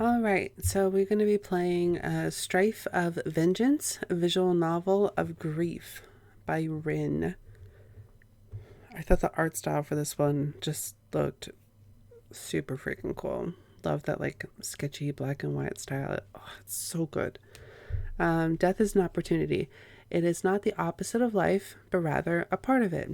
All right, so we're going to be playing Strife of Vengeance, a visual novel of grief by Rin. I thought the art style for this one just looked super freaking cool. Love that like sketchy black and white style. Oh, it's so good. Death is an opportunity. It is not the opposite of life, but rather a part of it.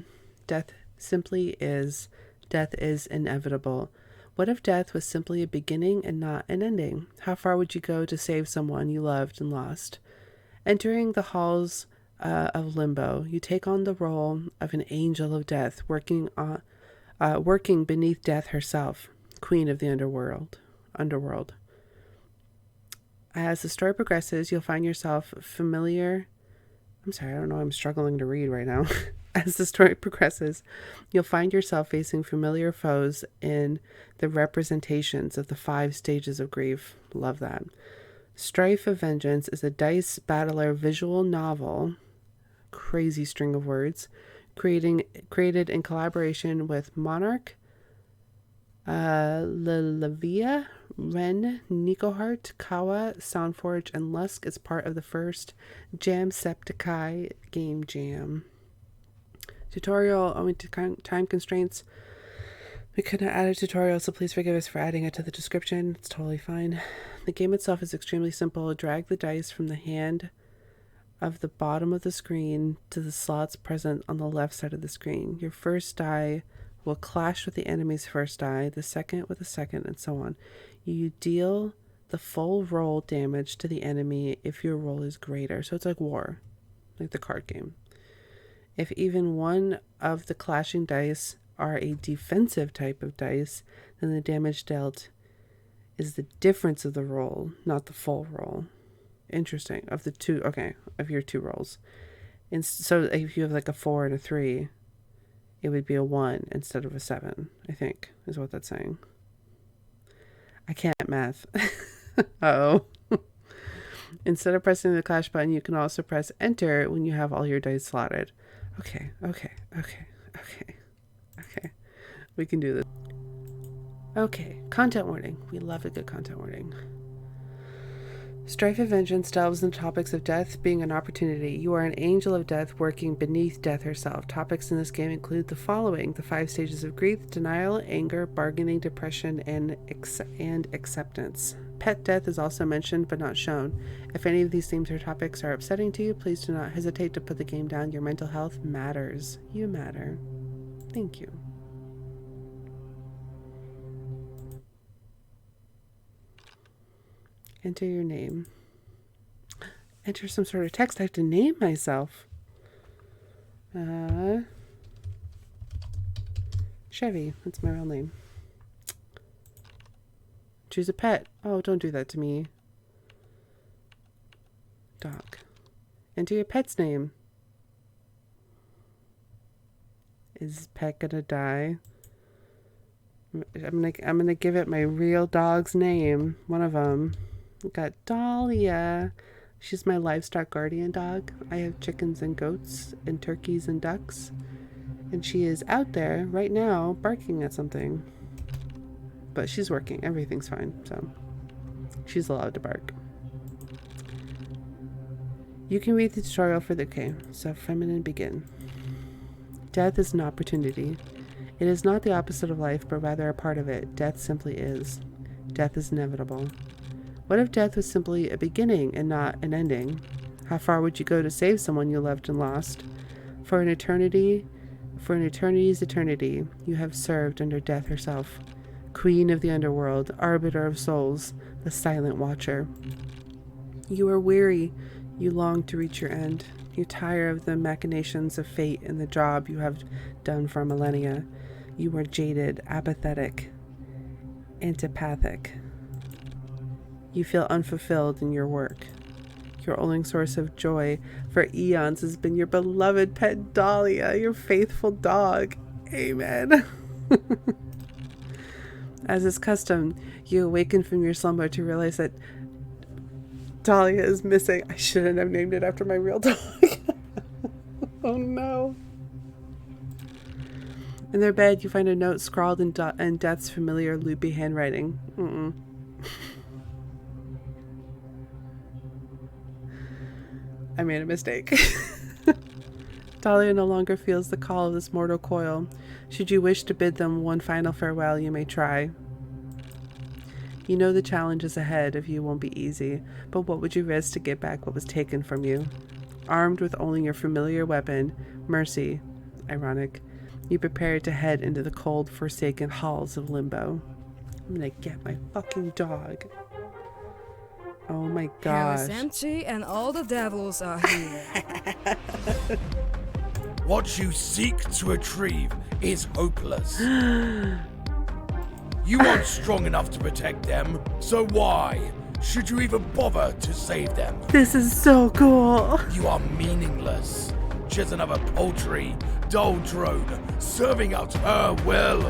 Death simply is. Death is inevitable. What if death was simply a beginning and not an ending? How far would you go to save someone you loved and lost? Entering the halls of limbo, you take on the role of an angel of death, working beneath death herself, queen of the underworld. As the story progresses, you'll find yourself familiar. I'm sorry, I don't know. I'm struggling to read right now. As the story progresses, you'll find yourself facing familiar foes in the representations of the 5 stages of grief. Love that. Strife of Vengeance is a dice battler visual novel, crazy string of words, created in collaboration with Monarch, Lelevia, Ren, Nicohart, Kawa, Soundforge, and Lusk is part of the first Jamsepticeye Game Jam. Tutorial, owing to time constraints, we couldn't add a tutorial, so please forgive us for adding it to the description. It's totally fine. The game itself is extremely simple. Drag the dice from the hand of the bottom of the screen to the slots present on the left side of the screen. Your first die will clash with the enemy's first die, the second with the second, and so on. You deal the full roll damage to the enemy if your roll is greater. So it's like war, like the card game. If even one of the clashing dice are a defensive type of dice, then the damage dealt is the difference of the roll, not the full roll. Interesting. Of your 2 rolls. And so if you have like a 4 and a 3, it would be a 1 instead of a 7, I think, is what that's saying. I can't math. Uh-oh. Instead of pressing the clash button, you can also press enter when you have all your dice slotted. Okay. We can do this. Okay, content warning. We love a good content warning. Strife of Vengeance delves into topics of death being an opportunity. You are an angel of death working beneath death herself. Topics in this game include the following: the 5 stages of grief, denial, anger, bargaining, depression, and acceptance. Pet death is also mentioned but not shown. If any of these themes or topics are upsetting to you, please do not hesitate to put the game down. Your mental health matters. You matter. Thank you. Enter your name. Enter some sort of text. I have to name myself. Chevy. That's my real name. Choose a pet. Oh, don't do that to me. Dog. Enter your pet's name. Is pet gonna die? I'm gonna give it my real dog's name. One of them. We got Dahlia. She's my livestock guardian dog. I have chickens and goats and turkeys and ducks. And she is out there right now barking at something. But she's working. Everything's fine. So she's allowed to bark. You can read the tutorial for the so feminine begin. Death is an opportunity. It is not the opposite of life, but rather a part of it. Death simply is. Death is inevitable. What if death was simply a beginning and not an ending? How far would you go to save someone you loved and lost? For an eternity's eternity, you have served under death herself, queen of the underworld, arbiter of souls, the silent watcher. You are weary. You long to reach your end. You tire of the machinations of fate and the job you have done for millennia. You are jaded, apathetic, antipathic. You feel unfulfilled in your work. Your only source of joy for eons has been your beloved pet Dahlia, your faithful dog. Amen. As is custom, you awaken from your slumber to realize that Dahlia is missing. I shouldn't have named it after my real dog. Oh no. In their bed, you find a note scrawled in Death's familiar loopy handwriting. I made a mistake. Dahlia no longer feels the call of this mortal coil. Should you wish to bid them one final farewell, you may try. You know the challenges ahead of you won't be easy, but what would you risk to get back what was taken from you? Armed with only your familiar weapon, mercy, ironic, you prepare to head into the cold, forsaken halls of Limbo. I'm gonna get my fucking dog. Oh my gosh. Hell is empty and all the devils are here. What you seek to retrieve is hopeless. You aren't strong enough to protect them, so why should you even bother to save them? This is so cool. You are meaningless. Just another paltry, dull drone serving out her will.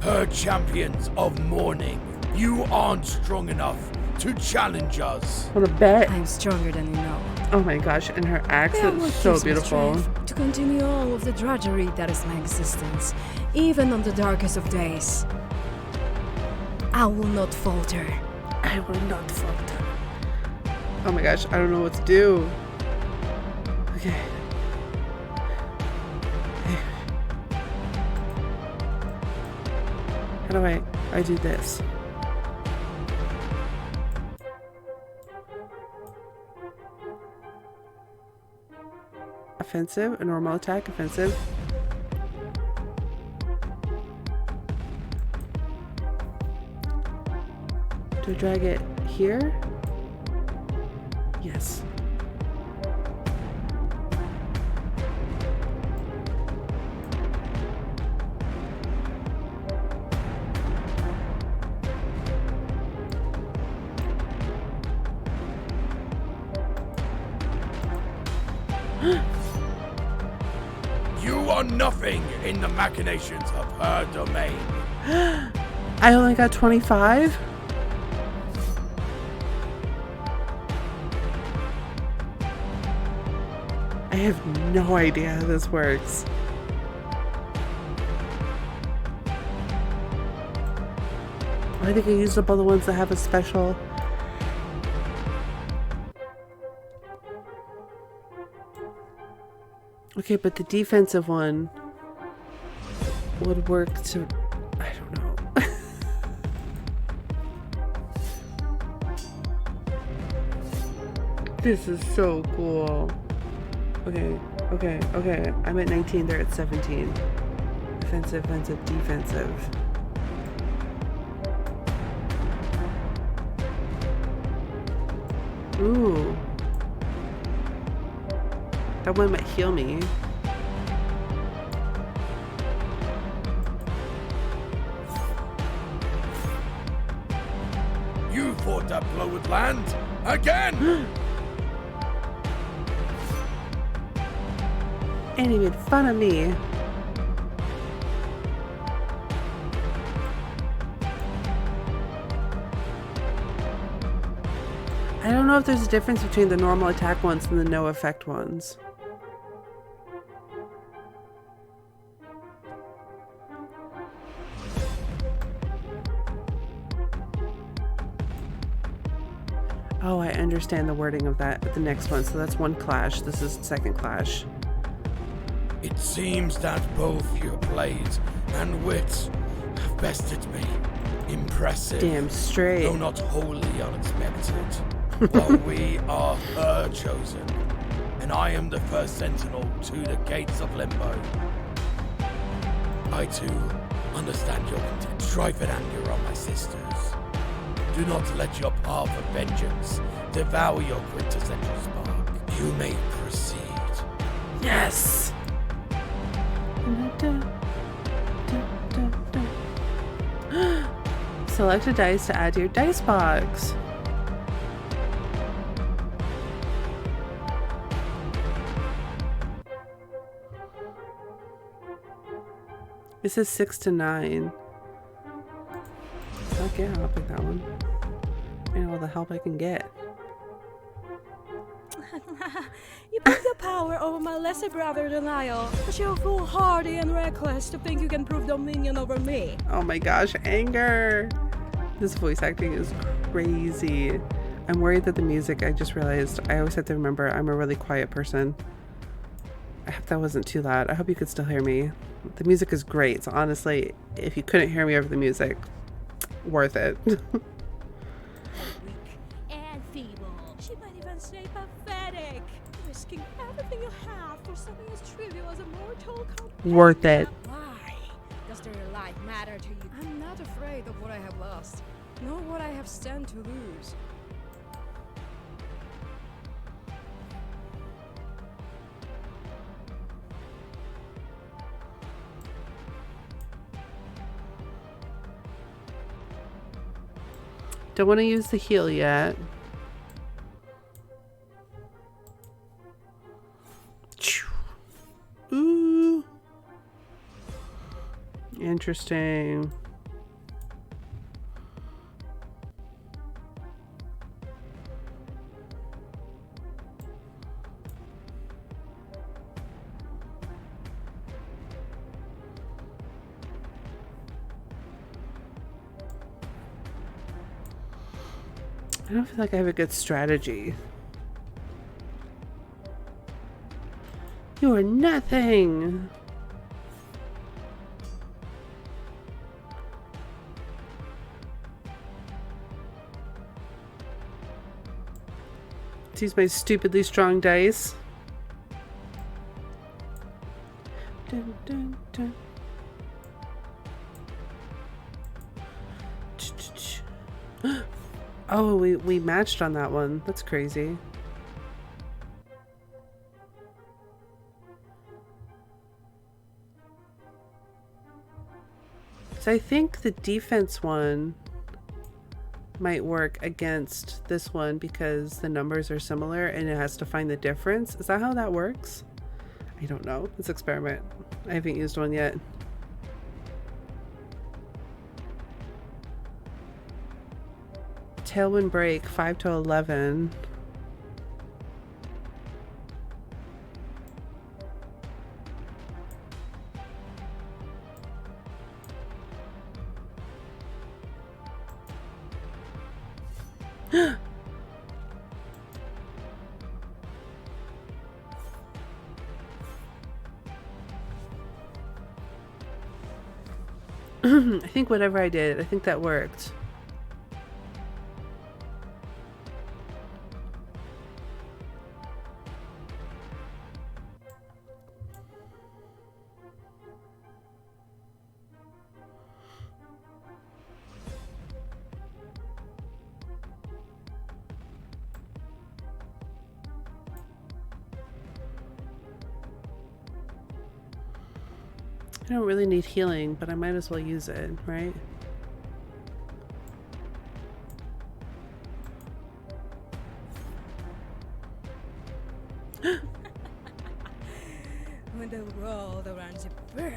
Her champions of mourning. You aren't strong enough to challenge us. What a bet. I'm stronger than you know. Oh my gosh, and her That accent what is so gives me beautiful. strength to continue all of the drudgery that is my existence, even on the darkest of days. I will not falter. I will not falter. Oh my gosh, I don't know what to do. Okay. How do I do this? Offensive, a normal attack, offensive. Do I drag it here? Yes. You are nothing in the machinations of her domain. I only got 25? I have no idea how this works. I think I used up all the ones that have a special. Okay, but the defensive one would work to... I don't know. This is so cool. Okay. I'm at 19, they're at 17. Offensive, offensive, defensive. Ooh. That one might heal me. You thought that blow would land again. And he made fun of me. I don't know if there's a difference between the normal attack ones and the no effect ones. Oh, I understand the wording of that at the next one. So that's one clash. This is second clash. It seems that both your blades and wits have bested me. Impressive. Damn straight. Though not wholly unexpected. While we are her chosen, and I am the first sentinel to the gates of Limbo. I too understand your contempt. Strife and anger are my sisters. Do not let your path of vengeance devour your quintessential spark. You may proceed. Yes! Select a dice to add to your dice box. This is 6 to 9. Okay, I'll pick that one. And all the help I can get. You put the power over my lesser brother Denial, but you're foolhardy and reckless to think you can prove dominion over me. Oh my gosh, anger! This voice acting is crazy. I'm worried that the music, I just realized, I always have to remember I'm a really quiet person. I hope that wasn't too loud. I hope you could still hear me. The music is great, so honestly, if you couldn't hear me over the music, worth it. Weak and feeble. She might even say pathetic. Risking everything you have for something as trivial as a mortal companion. Worth it. Why? Does their life matter to you? I'm not afraid of what I have lost, nor what I have stand to lose. Don't want to use the heal yet. Ooh. Interesting. I don't feel like I have a good strategy. You are nothing. Let's use my stupidly strong dice. Dun, dun, dun. Oh, we matched on that one. That's crazy. So I think the defense one might work against this one because the numbers are similar and it has to find the difference. Is that how that works? I don't know. Let's experiment. I haven't used one yet. Tailwind break 5 to 11. I think whatever I did, I think that worked. I don't really need healing, but I might as well use it, right? When the world around you burned,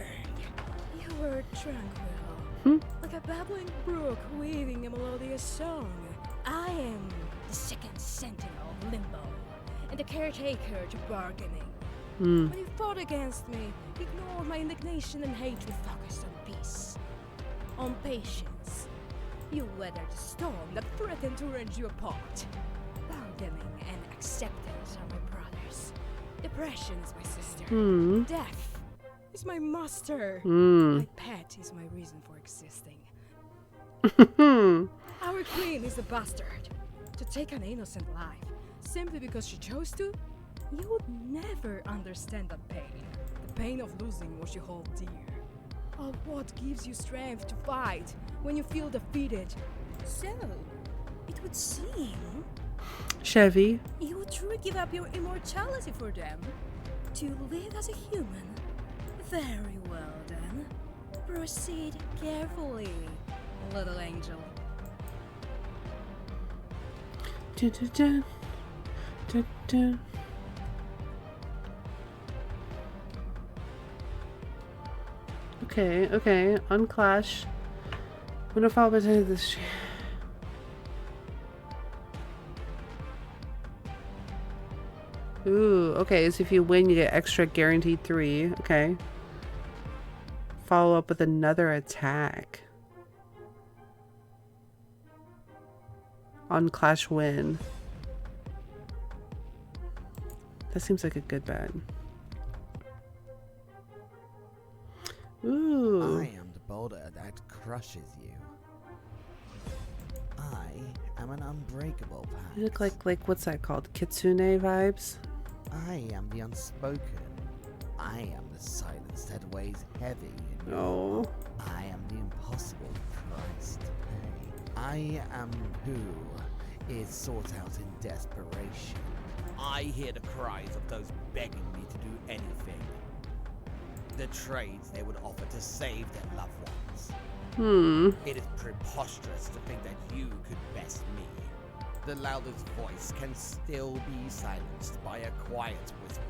you were tranquil. Like a babbling brook weaving a melodious song. I am the second sentinel of Limbo, and the caretaker to bargaining. When you fought against me, you ignored my indignation and hatred, focused on peace, on patience. You weathered the storm that threatened to rend you apart. Bargaining and acceptance are my brothers. Depression is my sister. Death is my master. My pet is my reason for existing. Our queen is a bastard. To take an innocent life simply because she chose to, you would never understand that pain. The pain of losing what you hold dear. Of what gives you strength to fight when you feel defeated. So, it would seem Chevy. you would truly give up your immortality for them. To live as a human. Very well then. Proceed carefully, little angel. Dun, dun, dun. Dun, dun. Okay, unclash. I'm gonna fall behind this. Ooh, okay, so if you win, you get extra guaranteed 3. Okay. Follow up with another attack. On Clash win. That seems like a good bet. Ooh. I am the boulder that crushes you. I am an unbreakable pact. You look like what's that called? Kitsune vibes? I am the unspoken. I am the silence that weighs heavy. In Oh. I am the impossible price to pay. I am who is sought out in desperation. I hear the cries of those begging me to do anything. The trades they would offer to save their loved ones. It is preposterous to think that you could best me. The loudest voice can still be silenced by a quiet whisper.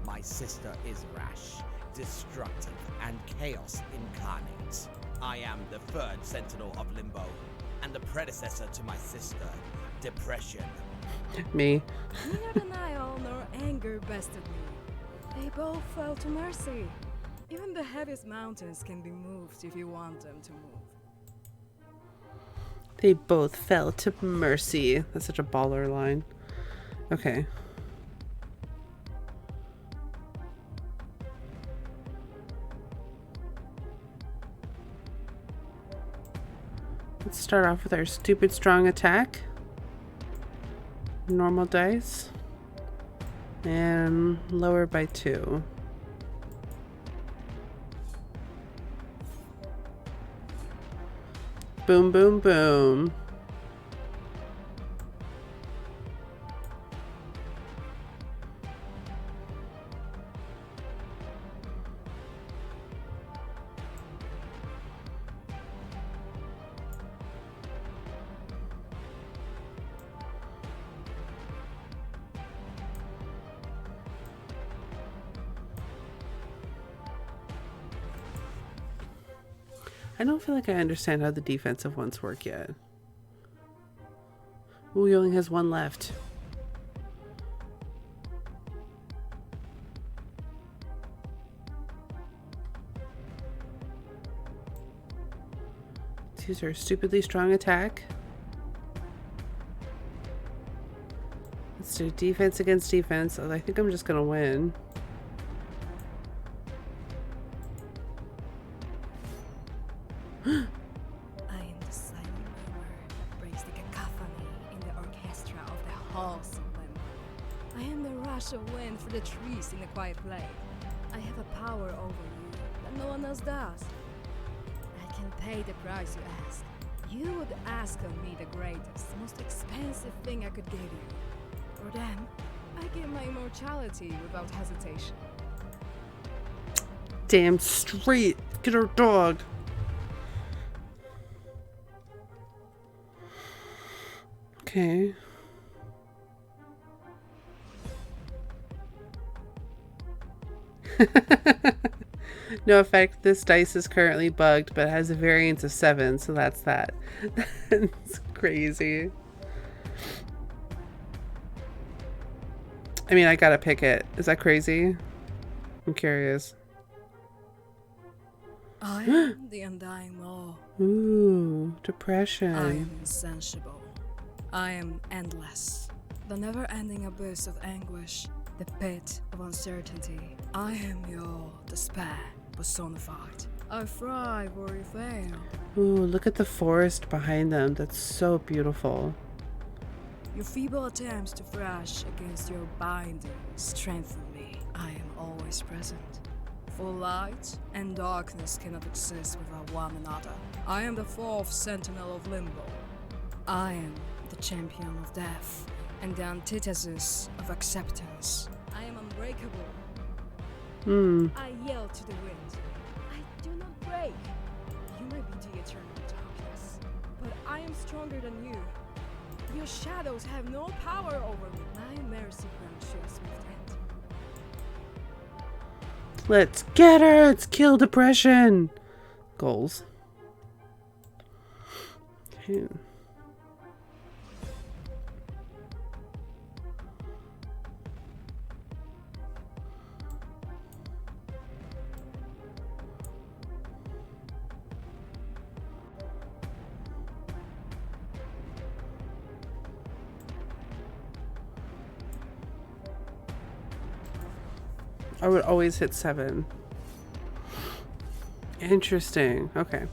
My sister is rash, destructive, and chaos incarnate. I am the third sentinel of Limbo, and the predecessor to my sister, Depression. Me. Neither denial nor anger bested me. They both fell to mercy. Even the heaviest mountains can be moved if you want them to move. They both fell to mercy. That's such a baller line. Okay. Let's start off with our stupid strong attack. Normal dice. And lower by 2. Boom, boom, boom. I don't feel like I understand how the defensive ones work yet. Ooh, he only has 1 left. Let's use our stupidly strong attack. Let's do defense against defense. I think I'm just gonna win. I am the silent murmur that breaks the cacophony in the orchestra of the halls of Limbo. I am the rush of wind for the trees in the quiet glade. I have a power over you that no one else does. I can pay the price you ask. You would ask of me the greatest, most expensive thing I could give you. For them, I give my immortality without hesitation. Damn straight. Get our dog. Okay. No effect. This dice is currently bugged, but has a variance of 7, so that's that. That's crazy. I mean, I gotta pick it. Is that crazy? I'm curious. I am the undying law. Ooh, depression. I am insatiable. I am endless. The never-ending abyss of anguish. The pit of uncertainty. I am your despair personified. I thrive or you fail. Ooh, look at the forest behind them. That's so beautiful. Your feeble attempts to thrash against your binding strengthen me. I am always present. For light and darkness cannot exist without one another. I am the fourth sentinel of Limbo. I am the champion of death and the antithesis of acceptance. I am unbreakable. I yell to the wind. I do not break. You may be the eternal darkness, but I am stronger than you. Your shadows have no power over me. My mercy grants you a swift end. Let's get her! Let's kill depression! Goals. Okay. I would always hit 7. Interesting. Okay.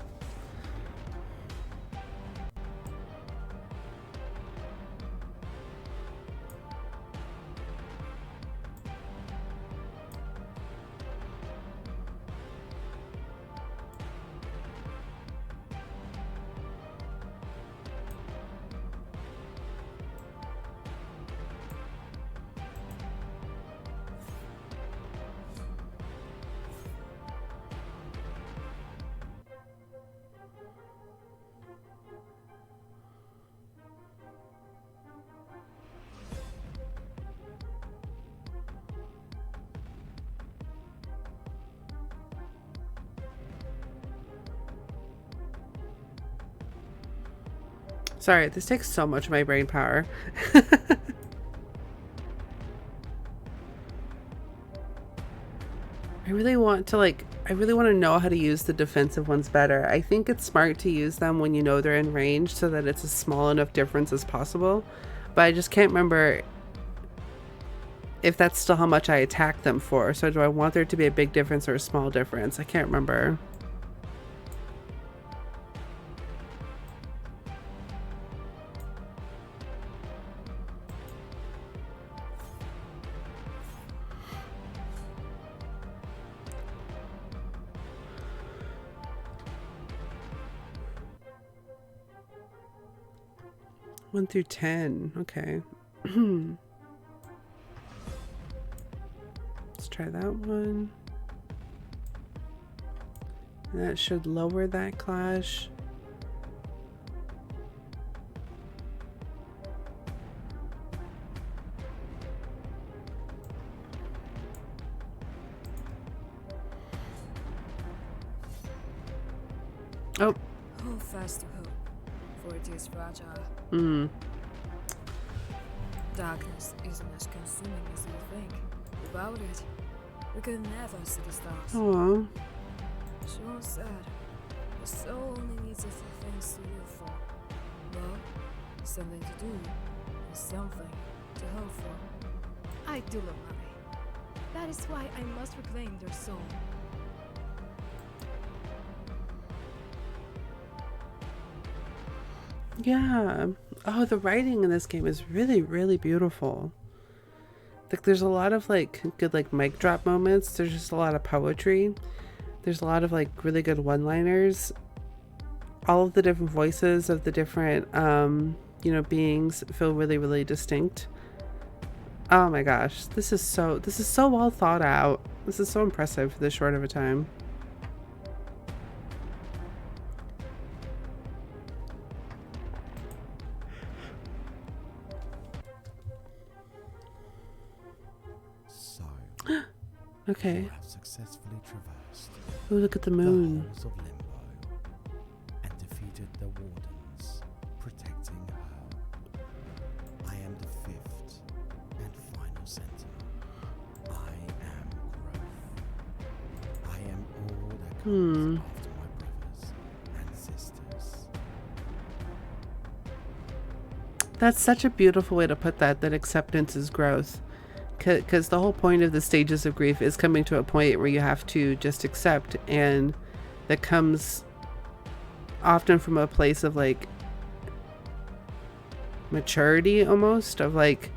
Sorry, this takes so much of my brain power. I really want to know how to use the defensive ones better. I think it's smart to use them when you know they're in range so that it's a small enough difference as possible. But I just can't remember if that's still how much I attack them for. So do I want there to be a big difference or a small difference? I can't remember. One through 10. Okay. Let's try that one. That should lower that clash. Oh. Hold fast to hope, for it is fragile. Darkness isn't as consuming as you think. Without it, we could never see the stars. Aww. Sure sad. The soul only needs a few things to live for. Love, something to do, and something to hope for. I do love Mary. That is why I must reclaim their soul. Yeah. Oh, the writing in this game is really, really beautiful. Like, there's a lot of like good like mic drop moments. There's just a lot of poetry. There's a lot of like really good one-liners. All of the different voices of the different beings feel really, really distinct. Oh my gosh, this is so well thought out. This is so impressive for this short of a time. Okay. You have successfully traversed Oh, look at the the moon. halls of Limbo and defeated the wardens, protecting her. I am the fifth and final sentinel. I am growth. I am all that comes after my brothers and sisters. That's such a beautiful way to put that acceptance is growth. Because the whole point of the stages of grief is coming to a point where you have to just accept, and that comes often from a place of like maturity, almost, of like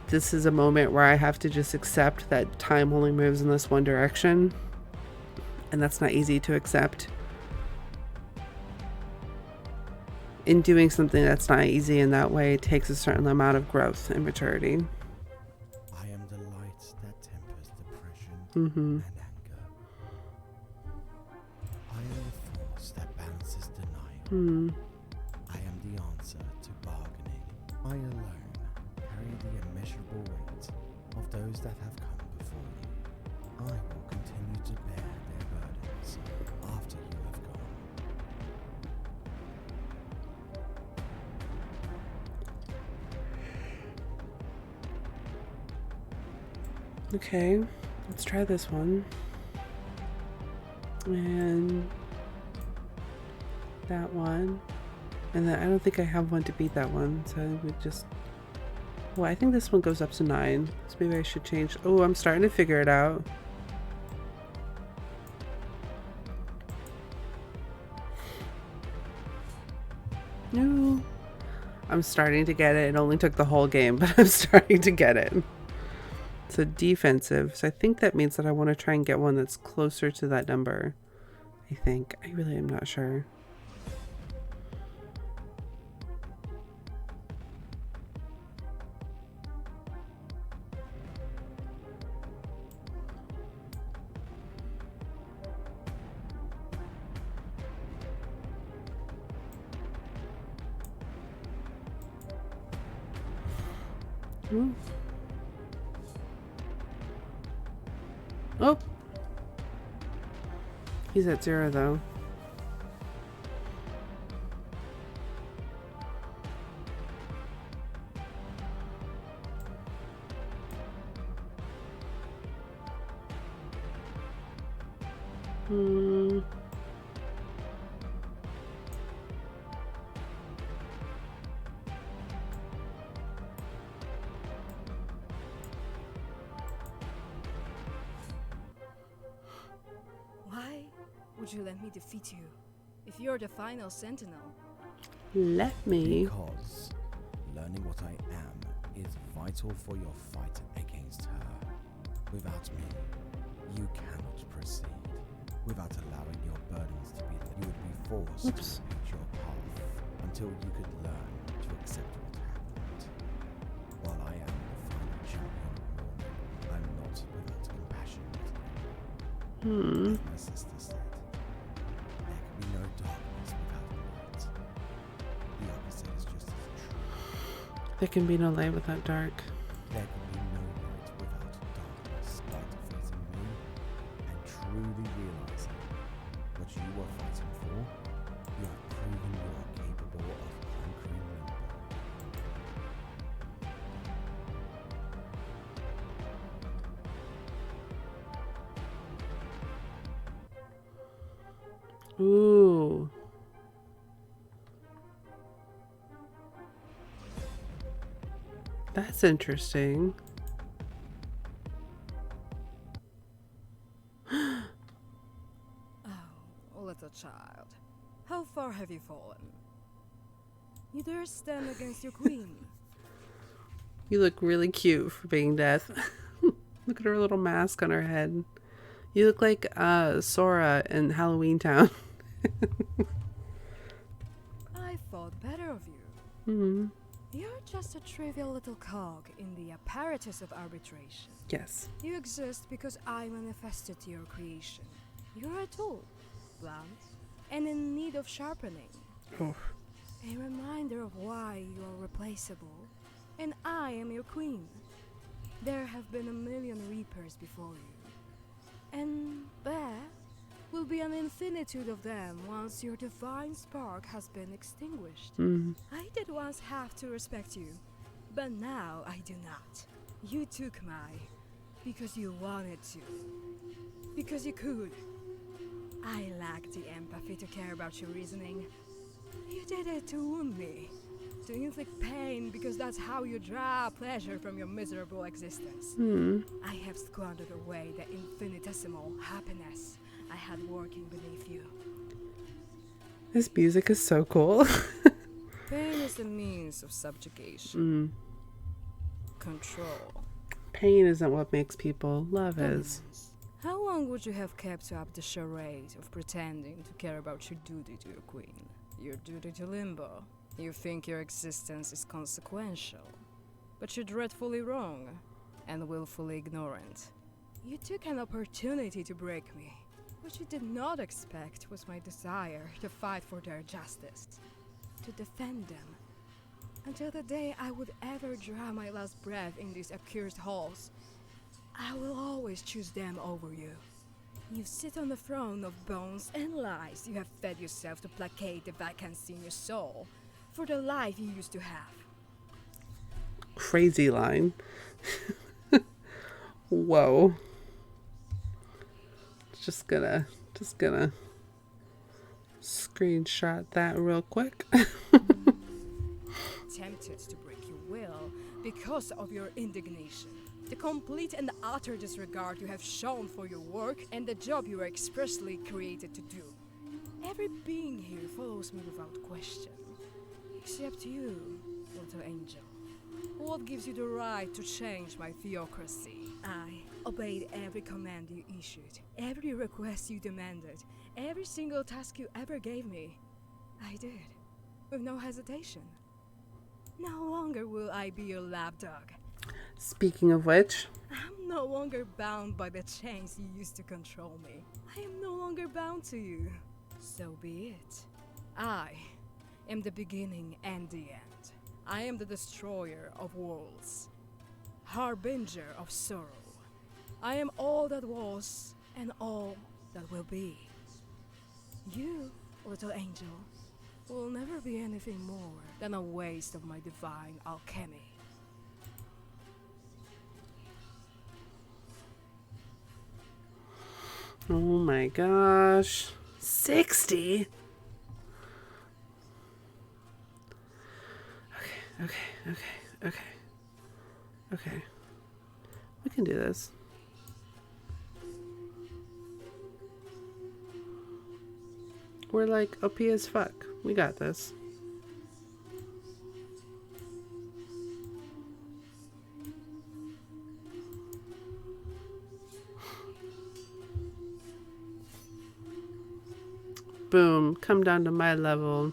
this is a moment where I have to just accept that time only moves in this one direction, and that's not easy to accept. In doing something that's not easy in that way, it takes a certain amount of growth and maturity. And anger. I am the force that balances denial. I am the answer to bargaining. I alone carry the immeasurable weight of those that have come before you. I will continue to bear their burdens after you have gone. Okay. Let's try this one. And that one. And then I don't think I have one to beat that one, so I would just Well, I think this one goes up to 9. So maybe I should change. Oh, I'm starting to figure it out. No. I'm starting to get it. It only took the whole game, but I'm starting to get it. So defensive. So I think that means that I want to try and get one that's closer to that number. I think. I really am not sure. Ooh. Oh! He's at 0 though. Why would you let me defeat you if you're the final sentinel? Let me. Because learning what I am is vital for your fight against her. Without me, you cannot proceed. Without allowing your burdens to be lifted, you would be forced to repeat your path until you could learn to accept what happened. While I am the final champion of Morning, I'm not without compassion. As my sister said, there can be no darkness without light. The opposite is just as true. There can be no light without dark. There can be no light without darkness. By defeating me and truly realizing what you were fighting for, you have proven you are capable of conquering Limbo. Ooh. That's interesting. Oh, little child. How far have you fallen? You dare stand against your queen? You look really cute for being death. Look at her little mask on her head. You look like Sora in Halloween Town. I thought better of you. Hmm. You're just a trivial little cog in the apparatus of arbitration. Yes. You exist because I manifested your creation. You're a tool, blunt, and in need of sharpening. Oh. A reminder of why you are replaceable, and I am your queen. There have been a million reapers before you, and there will be an infinitude of them once your divine spark has been extinguished. I did once have to respect you, but now I do not. You took my, because you wanted to, because you could. I lack the empathy to care about your reasoning. You did it to wound me, to inflict pain because that's how you draw pleasure from your miserable existence. I have squandered away the infinitesimal happiness I had working beneath you. This music is so cool. Pain is a means of subjugation. Control. Pain isn't what makes people. Love is. Dominance. How long would you have kept up the charade of pretending to care about your duty to your queen? Your duty to Limbo. You think your existence is consequential, but you're dreadfully wrong and willfully ignorant. You took an opportunity to break me. What you did not expect was my desire to fight for their justice, to defend them, until the day I would ever draw my last breath in these accursed halls. I will always choose them over you. You sit on the throne of bones and lies you have fed yourself to placate the vacancy in your soul for the life you used to have. Crazy line. Whoa. Just gonna screenshot that real quick. attempted to break your will because of your indignation. The complete and utter disregard you have shown for your work and the job you were expressly created to do. Every being here follows me without question. Except you, little angel. What gives you the right to change my theocracy? I obeyed every command you issued, every request you demanded, every single task you ever gave me. I did, with no hesitation. No longer will I be your lapdog. Speaking of which, I'm no longer bound by the chains you used to control me. I am no longer bound to you. So be it. I am the beginning and the end. I am the destroyer of worlds, harbinger of sorrow. I am all that was and all that will be. You, little angel, will never be anything more than a waste of my divine alchemy. oh my gosh, 60. Okay. We can do this. We're like OP as fuck. We got this. Boom. Come down to my level.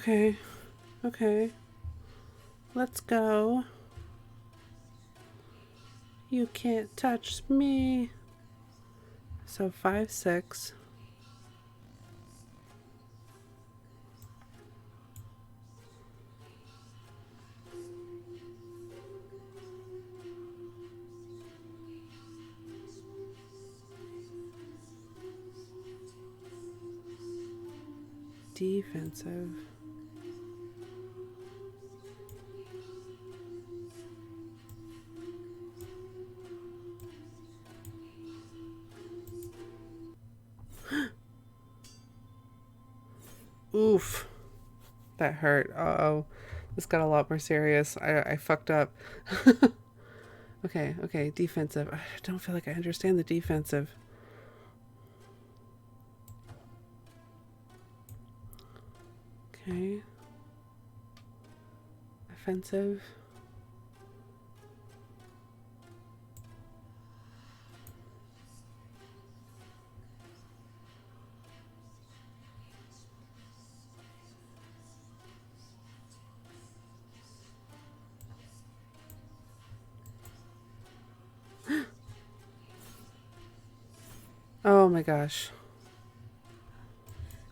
Okay. Let's go. You can't touch me. So 5, 6. Defensive. Oof. That hurt. Uh-oh. This got a lot more serious. I fucked up. Okay. Defensive. I don't feel like I understand the defensive. Okay. Offensive. Oh my gosh.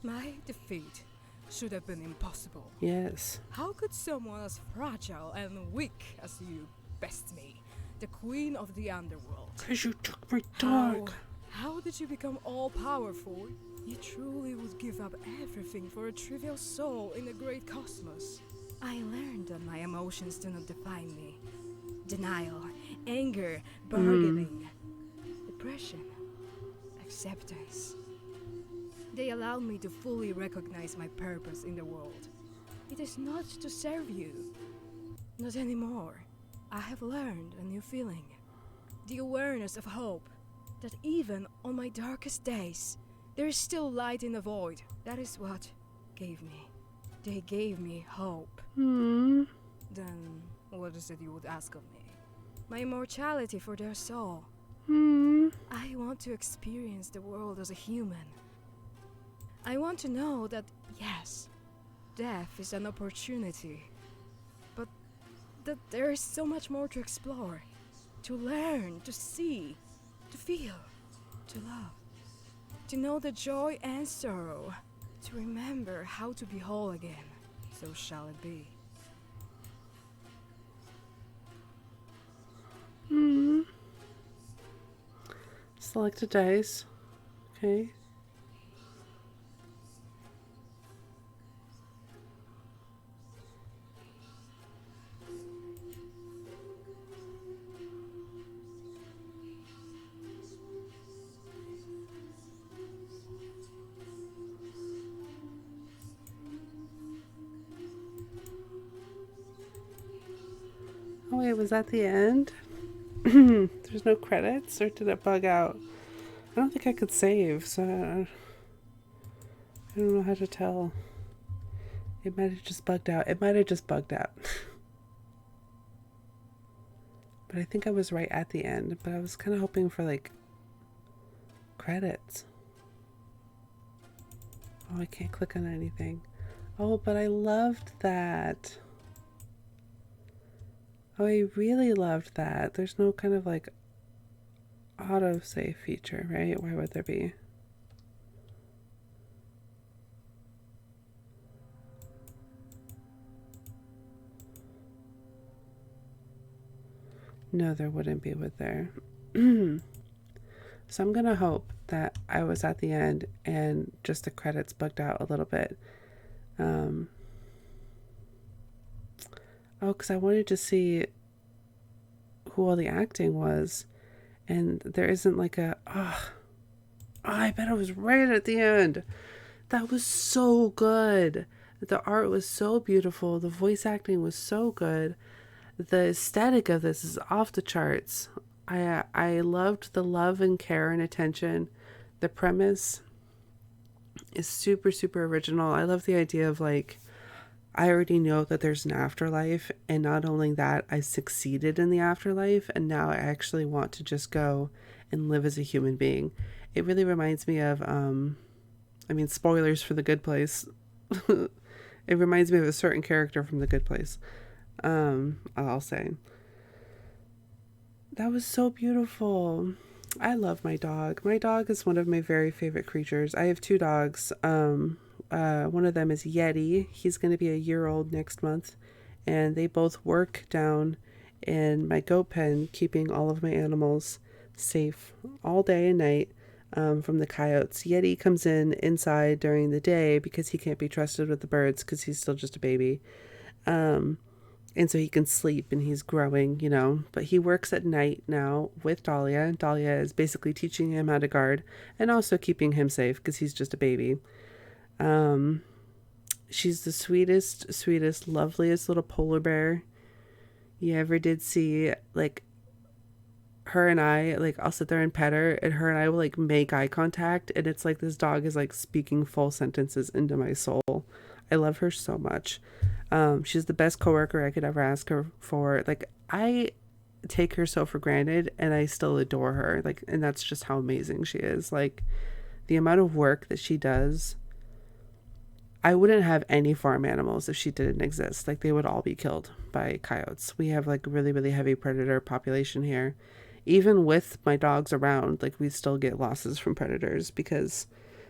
My defeat should have been impossible. Yes. How could someone as fragile and weak as you best me, the queen of the underworld? Because you took my dog. How did you become all-powerful? You truly would give up everything for a trivial soul in the great cosmos. I learned that my emotions do not define me. Denial, anger, bargaining, depression, acceptance. They allow me to fully recognize my purpose in the world. It is not to serve you. Not anymore. I have learned a new feeling. The awareness of hope. That even on my darkest days, there is still light in the void. That is what gave me. They gave me hope. Then what is it you would ask of me? My immortality for their soul. I want to experience the world as a human. I want to know that, yes, death is an opportunity, but that there is so much more to explore, to learn, to see, to feel, to love, to know the joy and sorrow, to remember how to be whole again. So shall it be. Select a dice. Okay. Oh wait, was that the end? There's no credits, or did it bug out? I don't think I could save, so I don't know how to tell. It might have just bugged out. It might have just bugged out. But I think I was right at the end, but I was kind of hoping for like credits. Oh, I can't click on anything. Oh, but I loved that. Oh, I really loved that. There's no kind of like autosave feature, right? Why would there be? No, there wouldn't be with there. So I'm going to hope that I was at the end and just the credits bugged out a little bit. Oh, because I wanted to see who all the acting was. And there isn't like a, I bet I was right at the end. That was so good. The art was so beautiful. The voice acting was so good. The aesthetic of this is off the charts. I loved the love and care and attention. The premise is super, super original. I love the idea of like, I already know that there's an afterlife, and not only that, I succeeded in the afterlife, and now I actually want to just go and live as a human being. It really reminds me of, spoilers for The Good Place. It reminds me of a certain character from The Good Place. I'll say. That was so beautiful. I love my dog. My dog is one of my very favorite creatures. I have two dogs. One of them is Yeti. He's going to be a year old next month. And they both work down in my goat pen, keeping all of my animals safe all day and night from the coyotes. Yeti comes inside during the day because he can't be trusted with the birds because he's still just a baby. And so he can sleep and he's growing, but he works at night now with Dahlia. Dahlia is basically teaching him how to guard and also keeping him safe because he's just a baby. She's the sweetest, loveliest little polar bear you ever did see. Like, her and I, like, I'll sit there and pet her, and her and I will, like, make eye contact, and it's like this dog is, like, speaking full sentences into my soul. I love her so much. She's the best coworker I could ever ask her for. Like, I take her so for granted, and I still adore her. Like, and that's just how amazing she is. Like, the amount of work that she does, I wouldn't have any farm animals if she didn't exist. Like, they would all be killed by coyotes. We have like really, really heavy predator population here. Even with my dogs around, like, we still get losses from predators because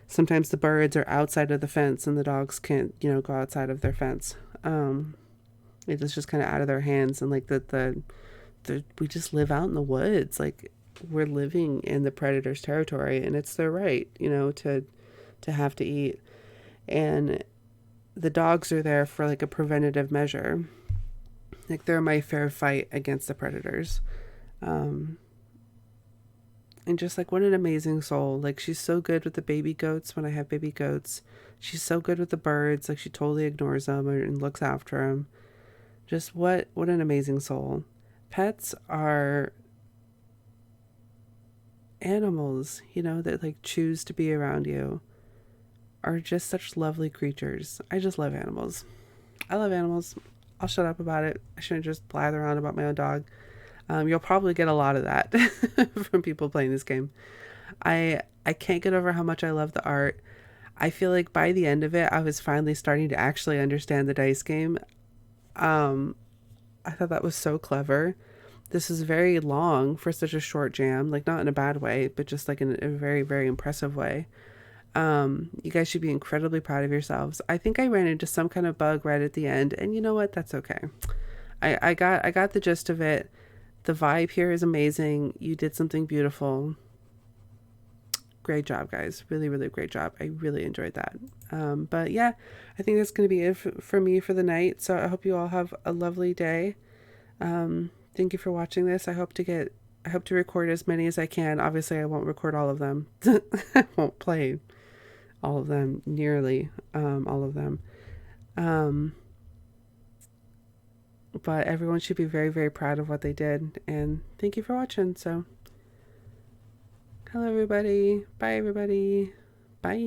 sometimes the birds are outside of the fence and the dogs can't, go outside of their fence. It's just kind of out of their hands, and like we just live out in the woods. Like, we're living in the predator's territory, and it's their right, to have to eat. And the dogs are there for like a preventative measure. Like, they're my fair fight against the predators. And just like, what an amazing soul. Like, she's so good with the baby goats when I have baby goats. She's so good with the birds. Like, she totally ignores them and looks after them. Just what an amazing soul. Pets are animals, that like choose to be around you, are just such lovely creatures. I just love animals. I love animals. I'll shut up about it. I shouldn't just blather on about my own dog. You'll probably get a lot of that from people playing this game. I can't get over how much I love the art. I feel like by the end of it, I was finally starting to actually understand the dice game. I thought that was so clever. This is very long for such a short jam, like not in a bad way, but just like in a very, very impressive way. You guys should be incredibly proud of yourselves. I think I ran into some kind of bug right at the end, and you know what? That's okay. I got the gist of it. The vibe here is amazing. You did something beautiful. Great job, guys. Really, really great job. I really enjoyed that. But yeah, I think that's going to be it for me for the night. So I hope you all have a lovely day. Thank you for watching this. I hope to record as many as I can. Obviously, I won't record all of them. I won't play all of them, nearly all of them. But everyone should be very, very proud of what they did. And thank you for watching. So, hello, everybody. Bye, everybody. Bye.